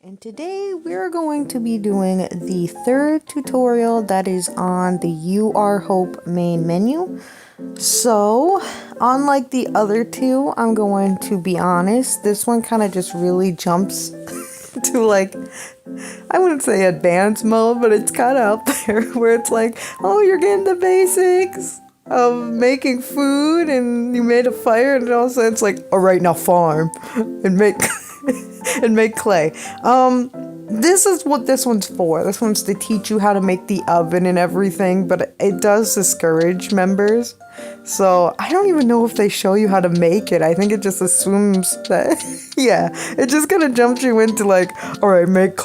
And today we're going to be doing the third tutorial that is on the You Are Hope main menu. So, unlike the other two, I'm going to be honest, this one kind of just really jumps to like, I wouldn't say advanced mode, but it's kind of up there where it's like, oh, you're getting the basics of making food and you made a fire and also it's like, all right, now farm and make and make clay. This is what this one's for. This one's to teach you how to make the oven and everything, but it does discourage members. So I don't even know if they show you how to make it. I think it just assumes that, yeah, it just kind of jumps you into like, all right, make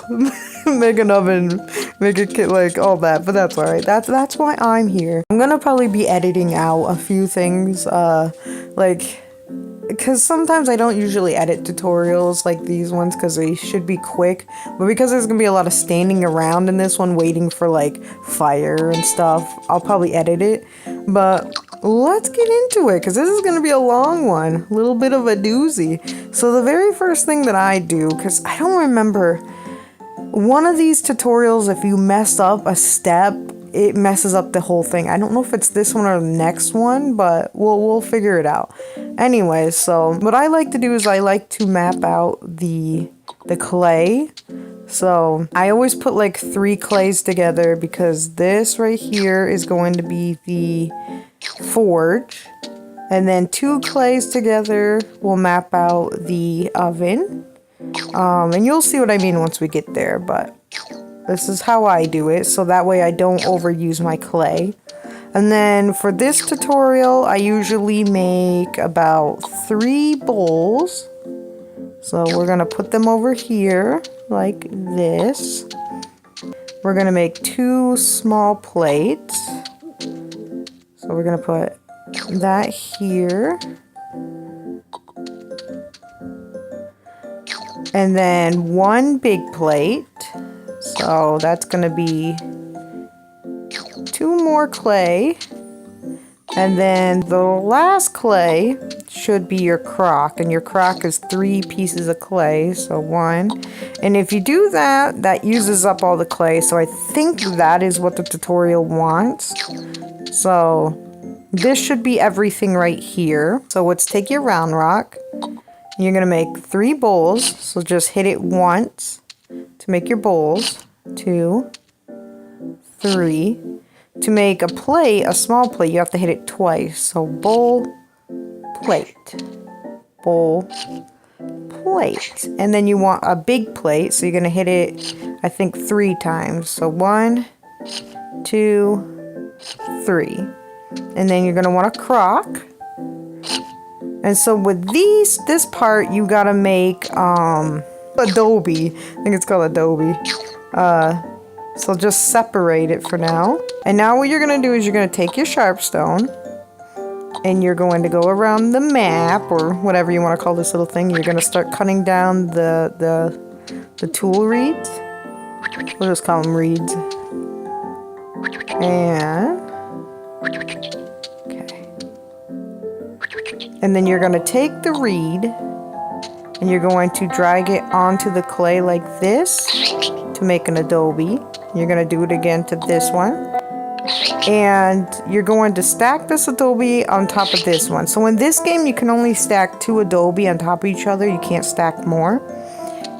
an oven, make a kit, like all that. But that's all right. That's why I'm here. I'm gonna probably be editing out a few things, because sometimes I don't usually edit tutorials like these ones because they should be quick, but because there's gonna be a lot of standing around in this one waiting for like fire and stuff, I'll probably edit it. But let's get into it because this is gonna be a long one, a little bit of a doozy. So the very first thing that I do, because I don't remember, one of these tutorials, if you mess up a step, it messes up the whole thing. I don't know if it's this one or the next one, but we'll figure it out. Anyway, so what I like to do is I like to map out the clay. So I always put like 3 clays together because this right here is going to be the forge. And then 2 clays together will map out the oven. And you'll see what I mean once we get there, but this is how I do it, so that way I don't overuse my clay. And then for this tutorial, I usually make about 3 bowls. So we're gonna put them over here, like this. We're gonna make 2 small plates. So we're gonna put that here. And then 1 big plate. So that's going to be 2 more clay. And then the last clay should be your crock. And your crock is 3 pieces of clay. So 1. And if you do that, that uses up all the clay. So I think that is what the tutorial wants. So this should be everything right here. So let's take your round rock. You're going to make 3 bowls. So just hit it once to make your bowls. 2, 3. To make a plate, a small plate, you have to hit it twice. So bowl, plate, bowl, plate. And then you want a big plate, so you're going to hit it, I think, 3 times. So 1, 2, 3. And then you're going to want a crock. And so with this part, you got to make adobe. I think it's called adobe. So just separate it for now. And now what you're going to do is you're going to take your sharpstone and you're going to go around the map or whatever you want to call this little thing. You're going to start cutting down the tool reeds. We'll just call them reeds. And okay. And then you're going to take the reed and you're going to drag it onto the clay like this to make an adobe. You're going to do it again to this one. And you're going to stack this adobe on top of this one. So in this game, you can only stack 2 adobe on top of each other. You can't stack more.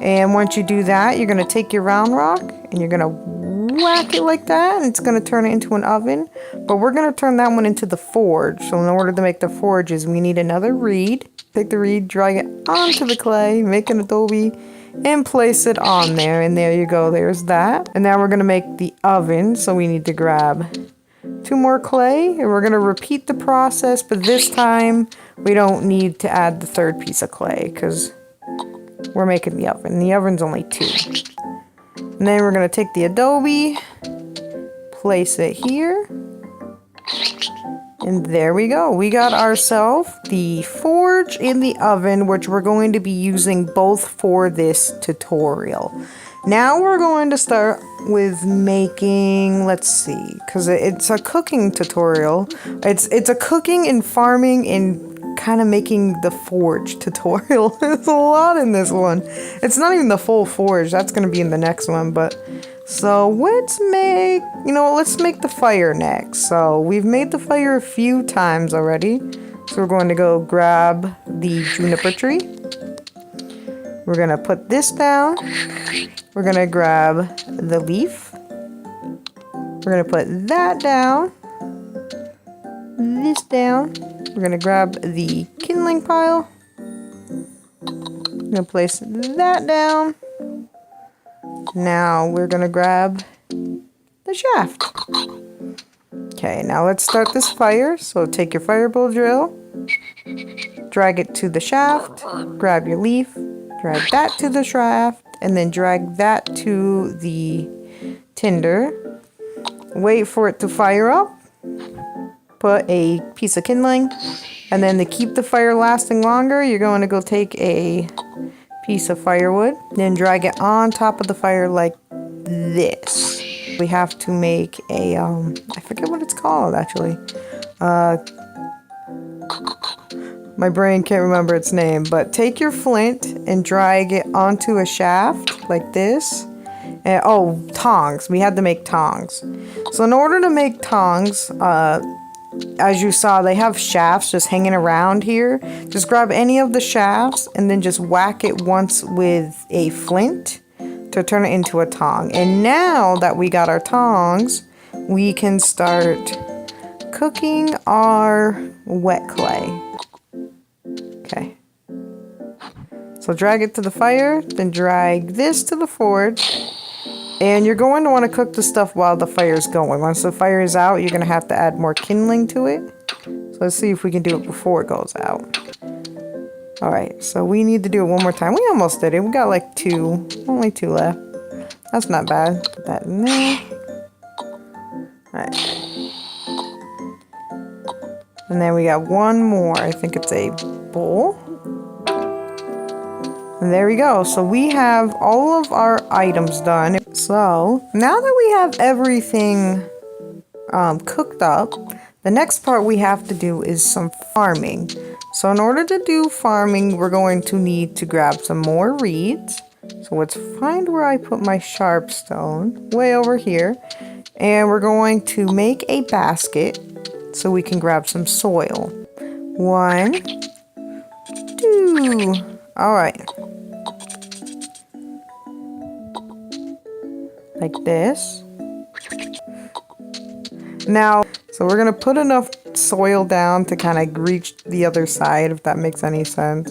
And once you do that, you're going to take your round rock and you're going to whack it like that. And it's going to turn it into an oven. But we're going to turn that one into the forge. So in order to make the forges, we need another reed. Take the reed, drag it onto the clay, make an adobe, and place it on there. And there you go, there's that. And now we're going to make the oven. So we need to grab 2 more clay. And we're going to repeat the process. But this time, we don't need to add the 3rd piece of clay because we're making the oven. The oven's only 2. And then we're going to take the adobe, place it here. And there we go. We got ourselves the forge in the oven, which we're going to be using both for this tutorial. Now we're going to start with making, let's see, because it's a cooking tutorial. It's a cooking and farming and kind of making the forge tutorial. There's a lot in this one. It's not even the full forge. That's going to be in the next one. But so let's make, let's make the fire next. So we've made the fire a few times already. So we're going to go grab the juniper tree. We're going to put this down. We're going to grab the leaf. We're going to put that down. This down. We're going to grab the kindling pile. I'm going to place that down. Now we're going to grab the shaft. Okay, now let's start this fire. So take your fireball drill, drag it to the shaft, grab your leaf, drag that to the shaft, and then drag that to the tinder. Wait for it to fire up. Put a piece of kindling, and then to keep the fire lasting longer, you're going to go take a piece of firewood, then drag it on top of the fire like this. We have to make a, I forget what it's called actually. My brain can't remember its name, but take your flint and drag it onto a shaft like this. And, oh, tongs. We had to make tongs. So in order to make tongs, as you saw, they have shafts just hanging around here. Just grab any of the shafts and then just whack it once with a flint to turn it into a tong. And now that we got our tongs, we can start cooking our wet clay. Okay. So drag it to the fire, then drag this to the forge. And you're going to want to cook the stuff while the fire is going. Once the fire is out, you're going to have to add more kindling to it. So let's see if we can do it before it goes out. Alright, so we need to do it one more time. We almost did it. We got like only two left. That's not bad. Put that in there. Alright. And then we got one more. I think it's a bowl. And there we go. So we have all of our items done. So now that we have everything cooked up, the next part we have to do is some farming. So in order to do farming, we're going to need to grab some more reeds. So let's find where I put my sharpstone, way over here. And we're going to make a basket so we can grab some soil. 1, 2. All right. Like this. Now, so we're going to put enough soil down to kind of reach the other side, if that makes any sense.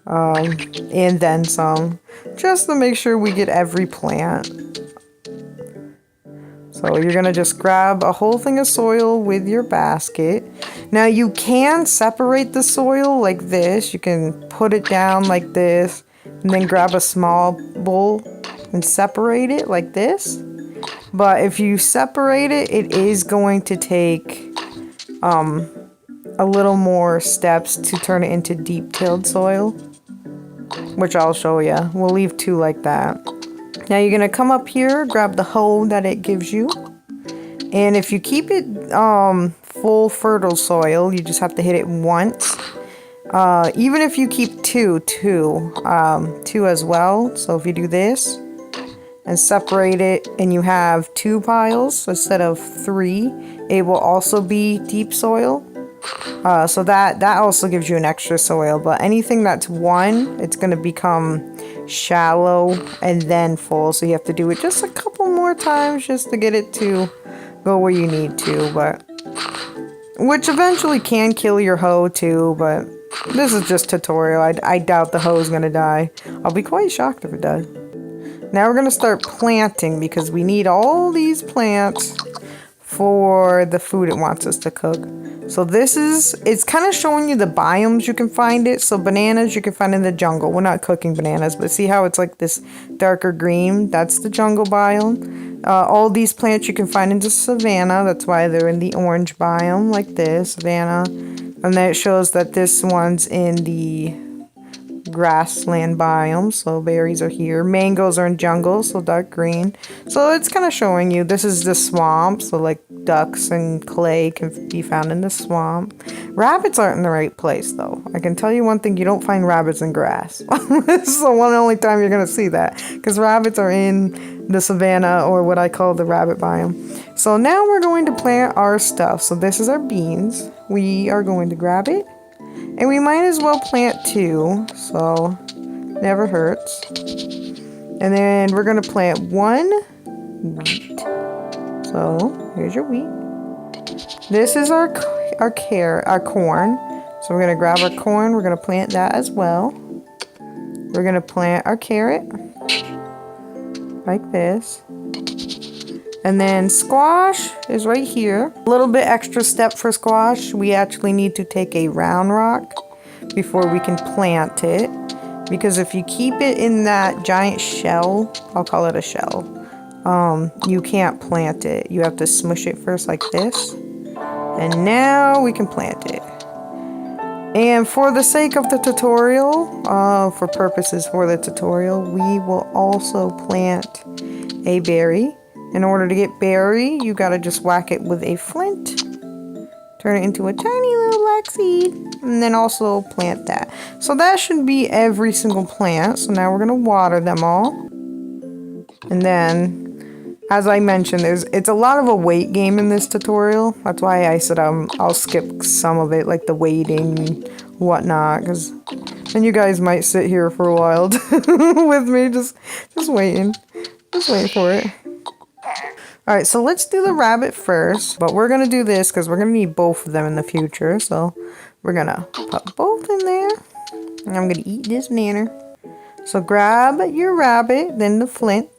And then some, just to make sure we get every plant. So you're going to just grab a whole thing of soil with your basket. Now you can separate the soil like this. You can put it down like this and then grab a small bowl and separate it like this. But if you separate it, it is going to take a little more steps to turn it into deep tilled soil, which I'll show you. We'll leave 2 like that. Now you're going to come up here, grab the hoe that it gives you. And if you keep it full fertile soil, you just have to hit it once. Even if you keep two as well. So if you do this and separate it and you have 2 piles instead of 3, it will also be deep soil. So that also gives you an extra soil. But anything that's 1, it's going to become shallow and then full. So you have to do it just a couple more times just to get it to go where you need to. But which eventually can kill your hoe too. But this is just tutorial. I doubt the hoe is going to die. I'll be quite shocked if it does. Now we're going to start planting because we need all these plants for the food it wants us to cook. So it's kind of showing you the biomes you can find it. So bananas you can find in the jungle. We're not cooking bananas, but see how it's like this darker green? That's the jungle biome. All these plants you can find in the savanna. That's why they're in the orange biome like this, savanna. And then it shows that this one's in the grassland biome, so berries are here. Mangoes are in jungle, so dark green. So it's kind of showing you this is the swamp, so like ducks and clay can be found in the swamp. Rabbits aren't in the right place though. I can tell you one thing, you don't find rabbits in grass. This is the one and only time you're gonna see that, because rabbits are in the savanna, or what I call the rabbit biome. So now we're going to plant our stuff. So this is our beans. We are going to grab it, and we might as well plant 2, so never hurts. And then we're gonna plant 1 wheat. So here's your wheat. This is our corn. So we're gonna grab our corn. We're gonna plant that as well. We're gonna plant our carrot like this. And then squash is right here. A little bit extra step for squash. We actually need to take a round rock before we can plant it. Because if you keep it in that giant shell, I'll call it a shell, you can't plant it. You have to smush it first like this. And now we can plant it. And for the sake of the tutorial, for purposes for the tutorial, we will also plant a berry. In order to get berry, you gotta just whack it with a flint. Turn it into a tiny little black seed, and then also plant that. So that should be every single plant. So now we're gonna water them all. And then, as I mentioned, it's a lot of a wait game in this tutorial. That's why I said I'll skip some of it, like the waiting and whatnot, because then you guys might sit here for a while with me, just waiting for it. Alright, so let's do the rabbit first, but we're gonna do this because we're gonna need both of them in the future. So we're gonna put both in there, and I'm gonna eat this nanner. So grab your rabbit, then the flint,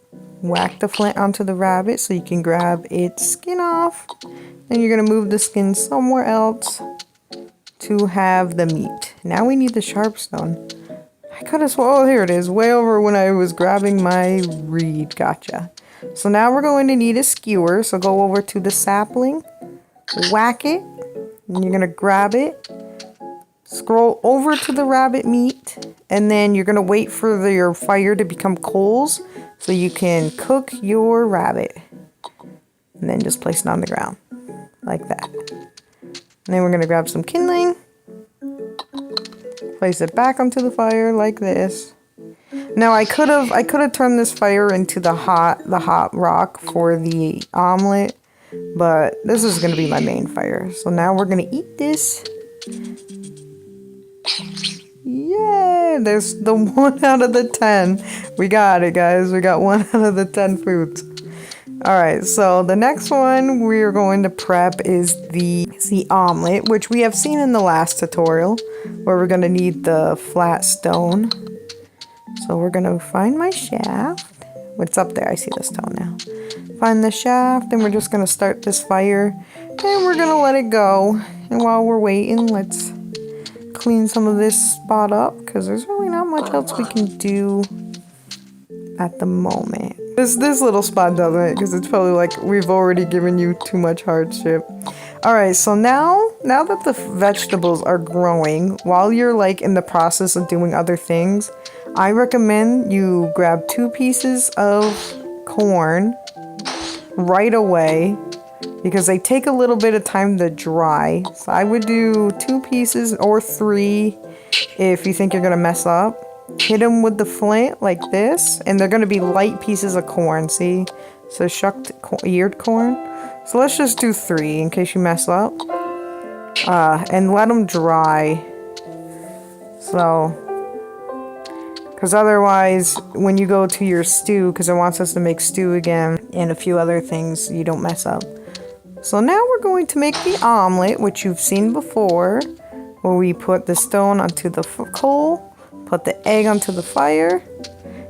whack the flint onto the rabbit so you can grab its skin off. Then you're gonna move the skin somewhere else to have the meat. Now we need the sharp stone. I could have sworn, oh, here it is, way over when I was grabbing my reed. Gotcha. So now we're going to need a skewer. So go over to the sapling, whack it, and you're gonna grab it, scroll over to the rabbit meat, and then you're gonna wait for your fire to become coals so you can cook your rabbit. And then just place it on the ground like that. And then we're gonna grab some kindling, place it back onto the fire like this. Now I could have turned this fire into the hot rock for the omelet, but this is gonna be my main fire. So now we're gonna eat this. Yay! There's the 1 out of the 10. We got it, guys. We got 1 out of the 10 foods. Alright, so the next one we're going to prep is the omelet, which we have seen in the last tutorial, where we're gonna need the flat stone. So we're gonna find my shaft. What's up there? I see the stone now. Find the shaft, and we're just gonna start this fire, and we're gonna let it go. And while we're waiting, let's clean some of this spot up, because there's really not much else we can do at the moment. This little spot doesn't it, because it's probably like we've already given you too much hardship. Alright, so now that the vegetables are growing, while you're like in the process of doing other things, I recommend you grab 2 pieces of corn right away, because they take a little bit of time to dry. So I would do 2 pieces or 3 if you think you're gonna mess up. Hit them with the flint like this, and they're gonna be light pieces of corn, see? So shucked eared corn. So let's just do 3 in case you mess up. And let them dry. So, because otherwise, when you go to your stew, because it wants us to make stew again, and a few other things, you don't mess up. So now we're going to make the omelet, which you've seen before, where we put the stone onto the coal, put the egg onto the fire,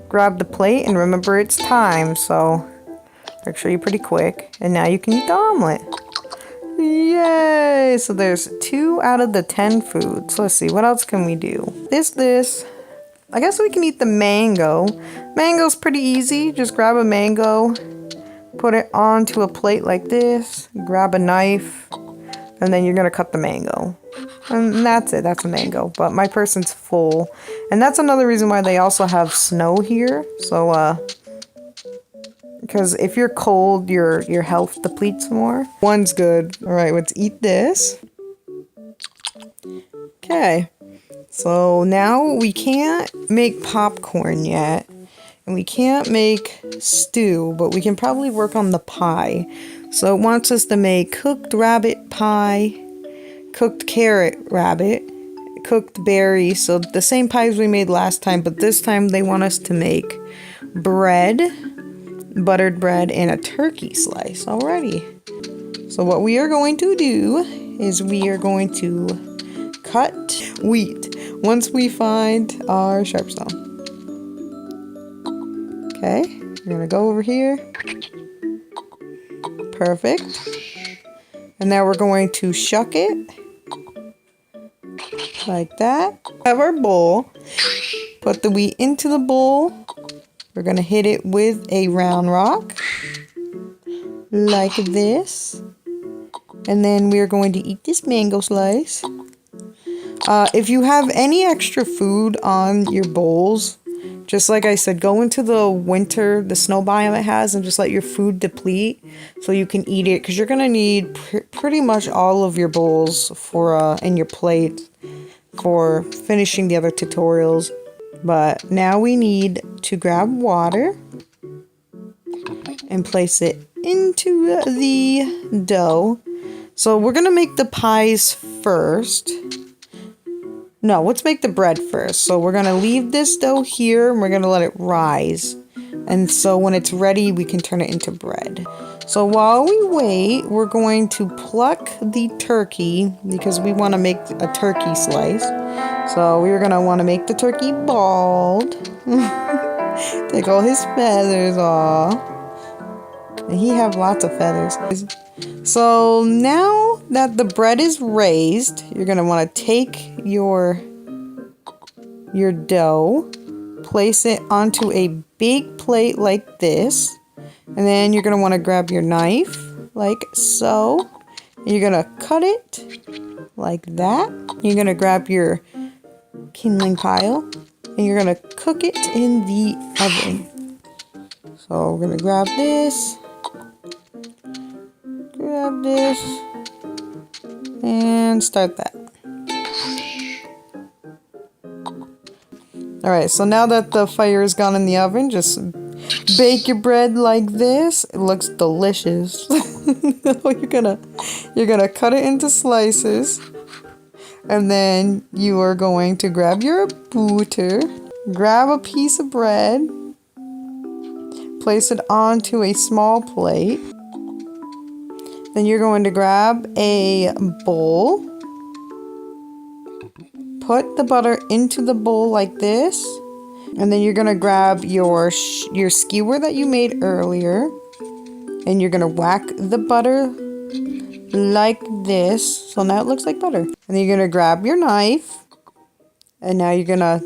grab the plate, and remember it's time, so make sure you're pretty quick. And now you can eat the omelet. Yay! So there's 2 out of the 10 foods. Let's see, what else can we do? This. I guess we can eat the mango. Mango's pretty easy. Just grab a mango, put it onto a plate like this, grab a knife, and then you're gonna cut the mango. And that's it, that's a mango. But my person's full. And that's another reason why they also have snow here. So, because if you're cold, your health depletes more. One's good. All right, let's eat this. Okay, so now we can't make popcorn yet, and we can't make stew, but we can probably work on the pie. So it wants us to make cooked rabbit pie, cooked carrot rabbit, cooked berry, so the same pies we made last time, but this time they want us to make bread, buttered bread, and a turkey slice. Alrighty. So what we are going to do is we are going to cut wheat once we find our sharpstone. Okay, we're gonna go over here. Perfect. And now we're going to shuck it like that. Have our bowl. Put the wheat into the bowl. We're gonna hit it with a round rock like this. And then we're going to eat this mango slice. If you have any extra food on your bowls, just like I said, go into the winter, the snow biome it has, and just let your food deplete so you can eat it. Because you're going to need pretty much all of your bowls for and your plate for finishing the other tutorials. But now we need to grab water and place it into the dough. So we're going to make the pies first. No, let's make the bread first. So we're going to leave this dough here and we're going to let it rise. And so when it's ready, we can turn it into bread. So while we wait, we're going to pluck the turkey because we want to make a turkey slice. So we're going to want to make the turkey bald. Take all his feathers off. And he have lots of feathers. So now that the bread is raised, you're going to want to take your dough, place it onto a big plate like this, and then you're going to want to grab your knife like so. And you're going to cut it like that. You're going to grab your kindling pile and you're going to cook it in the oven. So we're going to grab this. Grab this and start that. Alright, so now that the fire is gone in the oven, just bake your bread like this. It looks delicious. you're gonna cut it into slices, and then you are going to grab your butter, grab a piece of bread, place it onto a small plate. Then you're going to grab a bowl, put the butter into the bowl like this, and then you're going to grab your skewer that you made earlier, and you're going to whack the butter like this, so now it looks like butter. And then you're going to grab your knife, and now you're going to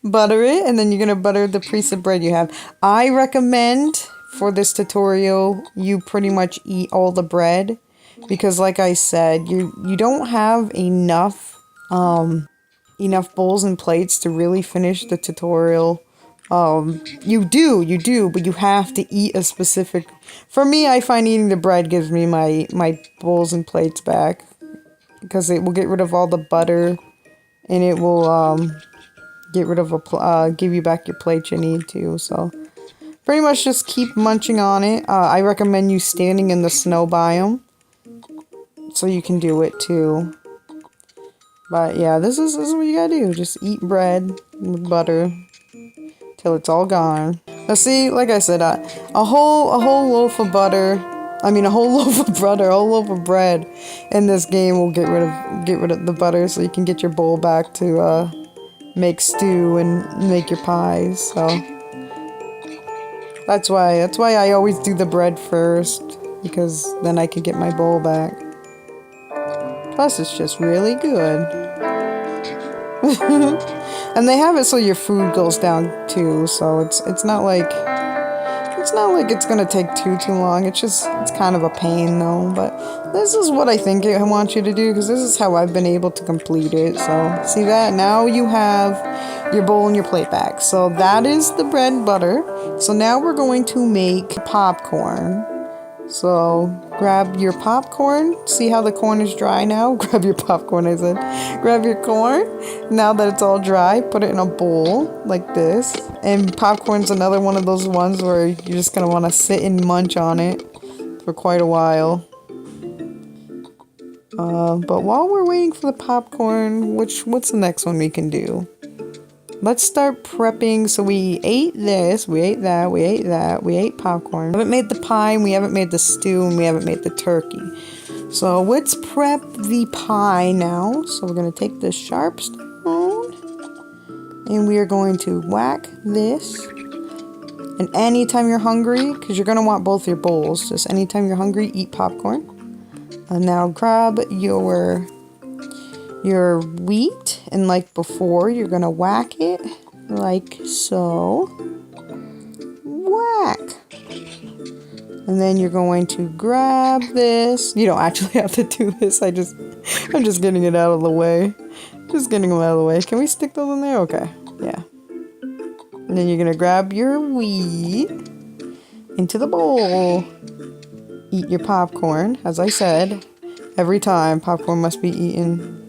butter it, and then you're going to butter the piece of bread you have. I recommend for this tutorial, you pretty much eat all the bread because like I said, you don't have enough bowls and plates to really finish the tutorial. You do, but you have to eat a specific... For me, I find eating the bread gives me my bowls and plates back because it will get rid of all the butter and it will get rid of give you back your plate you need to, so... Pretty much just keep munching on it. I recommend you standing in the snow biome so you can do it too. But yeah, this is what you gotta do. Just eat bread with butter till it's all gone. Now see, like I said, a whole loaf of butter. I mean, a whole loaf of butter, a whole loaf of bread in this game will get rid of the butter, so you can get your bowl back to make stew and make your pies. So. That's why I always do the bread first, because then I can get my bowl back. Plus, it's just really good. And they have it so your food goes down too, so it's not like It's not like it's gonna take too long. It's kind of a pain though. But this is what I think I want you to do, because this is how I've been able to complete it. So see that? Now you have your bowl and your plate back. So that is the bread and butter. So now we're going to make popcorn. So grab your popcorn. See how the corn is dry now? Grab your popcorn, I said. Grab your corn. Now that it's all dry, put it in a bowl like this. And popcorn's another one of those ones where you're just going to want to sit and munch on it for quite a while. But while we're waiting for the popcorn, what's the next one we can do? Let's start prepping. So we ate this, we ate that, we ate that, we ate popcorn. We haven't made the pie, and we haven't made the stew, and we haven't made the turkey. So let's prep the pie now. So we're going to take this sharp stone, and we are going to whack this. And anytime you're hungry, because you're going to want both your bowls, just anytime you're hungry, eat popcorn. And now grab your wheat, and like before, you're gonna whack it like so. Whack. And then you're going to grab this. You don't actually have to do this. I'm just getting it out of the way. Just getting them out of the way. Can we stick those in there? Okay. Yeah. And then you're gonna grab your wheat into the bowl. Eat your popcorn, as I said. Every time, popcorn must be eaten.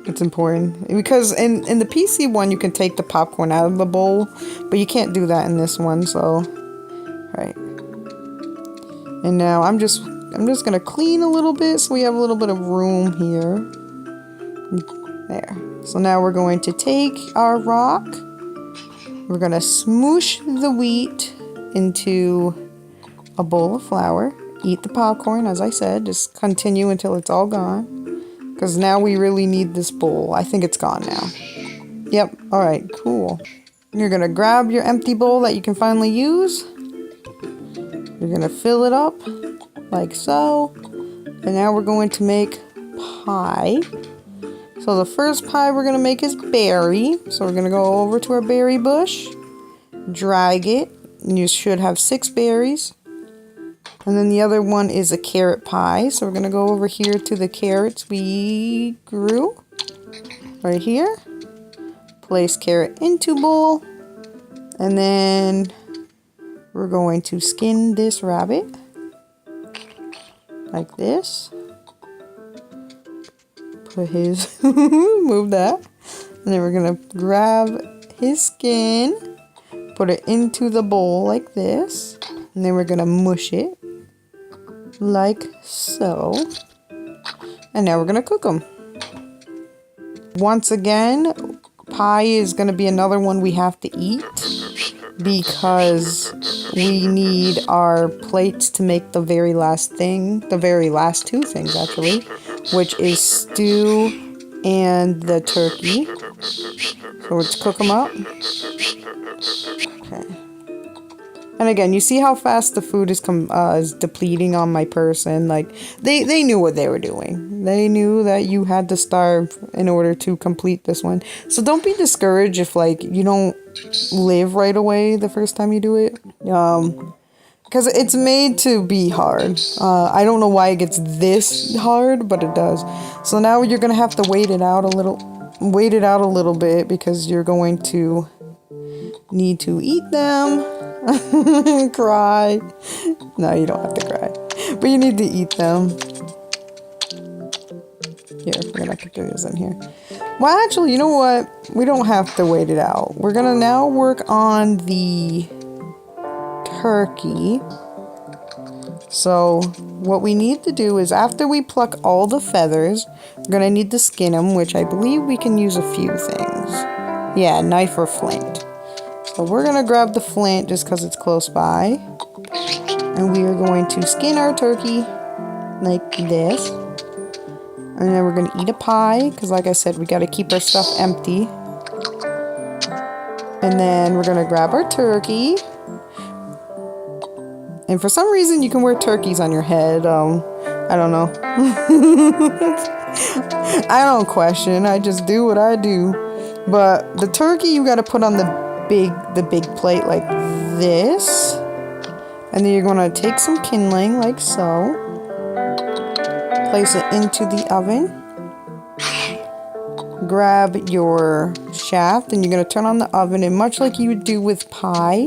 It's important. Because in the PC one, you can take the popcorn out of the bowl, but you can't do that in this one, so... Right. And now I'm just gonna clean a little bit so we have a little bit of room here. There. So now we're going to take our rock. We're gonna smoosh the wheat into a bowl of flour. Eat the popcorn, as I said. Just continue until it's all gone. Because now we really need this bowl. I think it's gone now. Yep. Alright, cool. You're going to grab your empty bowl that you can finally use. You're going to fill it up like so. And now we're going to make pie. So the first pie we're going to make is berry. So we're going to go over to our berry bush. Drag it. And you should have 6 berries. And then the other one is a carrot pie. So we're going to go over here to the carrots we grew. Right here. Place carrot into bowl. And then we're going to skin this rabbit. Like this. Put his... move that. And then we're going to grab his skin. Put it into the bowl like this. And then we're going to mush it. Like so. And now we're going to cook them. Once again, pie is going to be another one we have to eat, because we need our plates to make the very last thing, the very last 2 things actually, which is stew and the turkey. So let's cook them up. Okay. And again, you see how fast the food is depleting on my person. Like, they knew what they were doing. They knew that you had to starve in order to complete this one. So don't be discouraged if, like, you don't live right away the first time you do it. Because it's made to be hard. I don't know why it gets this hard, but it does. So now you're going to have to wait it out a little bit, because you're going to need to eat them. Cry. No, you don't have to cry. But you need to eat them. Here, we're gonna put this in here. Well, actually, you know what? We don't have to wait it out. We're gonna now work on the turkey. So, what we need to do is, after we pluck all the feathers, we're gonna need to skin them, which I believe we can use a few things. Yeah, knife or flint. So we're going to grab the flint just because it's close by. And we are going to skin our turkey like this. And then we're going to eat a pie, because like I said, we got to keep our stuff empty. And then we're going to grab our turkey. And for some reason, you can wear turkeys on your head. I don't know. I don't question. I just do what I do. But the turkey, you got to put on the big plate like this. And then you're going to take some kindling like so. Place it into the oven. Grab your shaft and you're going to turn on the oven, and much like you would do with pie,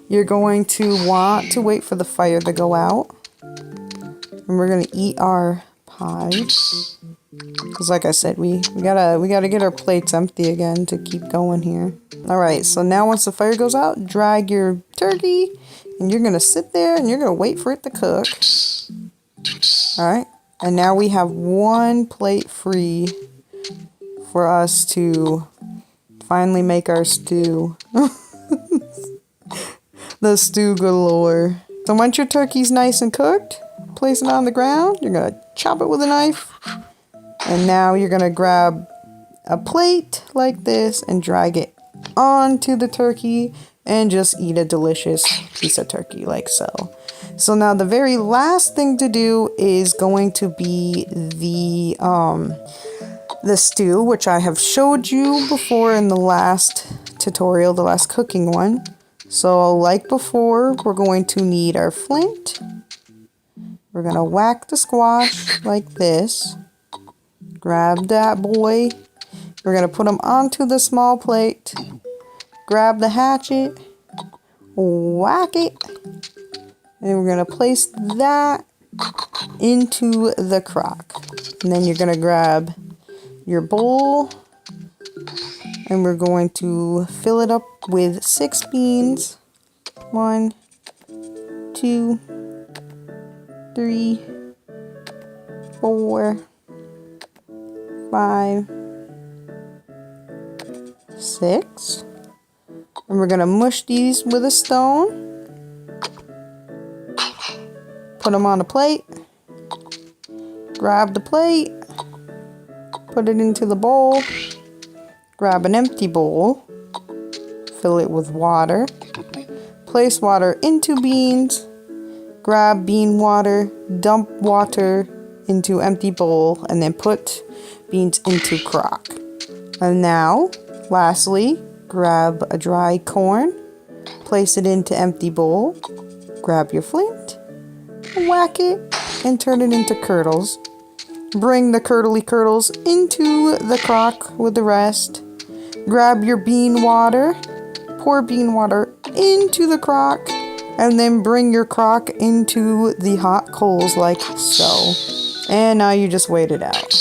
you're going to want to wait for the fire to go out. And we're going to eat our pie. Because like I said, we gotta get our plates empty again to keep going here. Alright, so now once the fire goes out, drag your turkey and you're gonna sit there and you're gonna wait for it to cook. Alright, and now we have one plate free for us to finally make our stew. The stew galore. So once your turkey's nice and cooked, place it on the ground. You're gonna chop it with a knife. And now you're gonna grab a plate like this and drag it onto the turkey and just eat a delicious piece of turkey like so. So now the very last thing to do is going to be the stew, which I have showed you before in the last tutorial, the last cooking one. So like before, we're going to need our flint. We're gonna whack the squash like this. Grab that boy. We're going to put him onto the small plate. Grab the hatchet. Whack it. And we're going to place that into the crock. And then you're going to grab your bowl. And we're going to fill it up with 6 beans. 1, 2, 3, 4, 5, 6, and we're gonna mush these with a stone. Put them on a plate. Grab the plate. Put it into the bowl. Grab an empty bowl. Fill it with water. Place water into beans. Grab bean water. Dump water into empty bowl, and then put beans into crock. And now, lastly, grab a dry corn, place it into empty bowl, grab your flint, whack it, and turn it into curdles. Bring the curdly curdles into the crock with the rest. Grab your bean water, pour bean water into the crock, and then bring your crock into the hot coals like so. And now you just wait it out.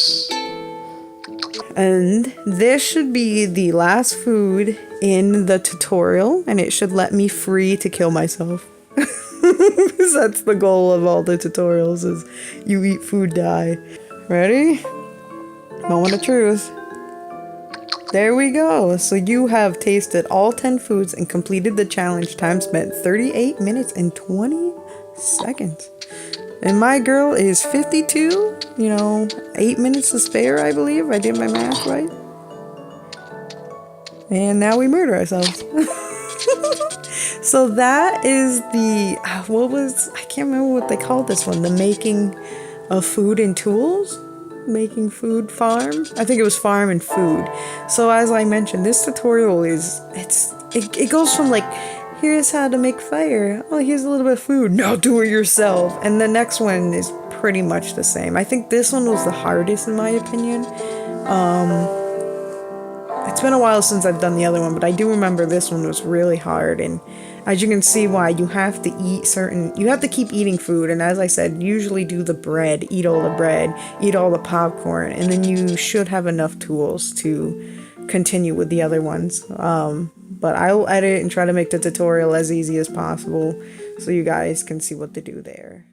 And this should be the last food in the tutorial, and it should let me free to kill myself. Because that's the goal of all the tutorials, is you eat food, die. Ready? Moment of truth. There we go. So you have tasted all 10 foods and completed the challenge. Time spent 38 minutes and 20 seconds. And my girl is 52, 8 minutes to spare, I believe. I did my math right. And now we murder ourselves. So that is the, I can't remember what they called this one. The making of food and tools? Making food farm? I think it was farm and food. So as I mentioned, this tutorial it goes from like, here's how to make fire. Oh, here's a little bit of food. Now do it yourself. And the next one is pretty much the same. I think this one was the hardest in my opinion. It's been a while since I've done the other one, but I do remember this one was really hard. And as you can see why, you have to keep eating food. And as I said, usually do the bread, eat all the bread, eat all the popcorn, and then you should have enough tools to continue with the other ones. But I will edit and try to make the tutorial as easy as possible so you guys can see what to do there.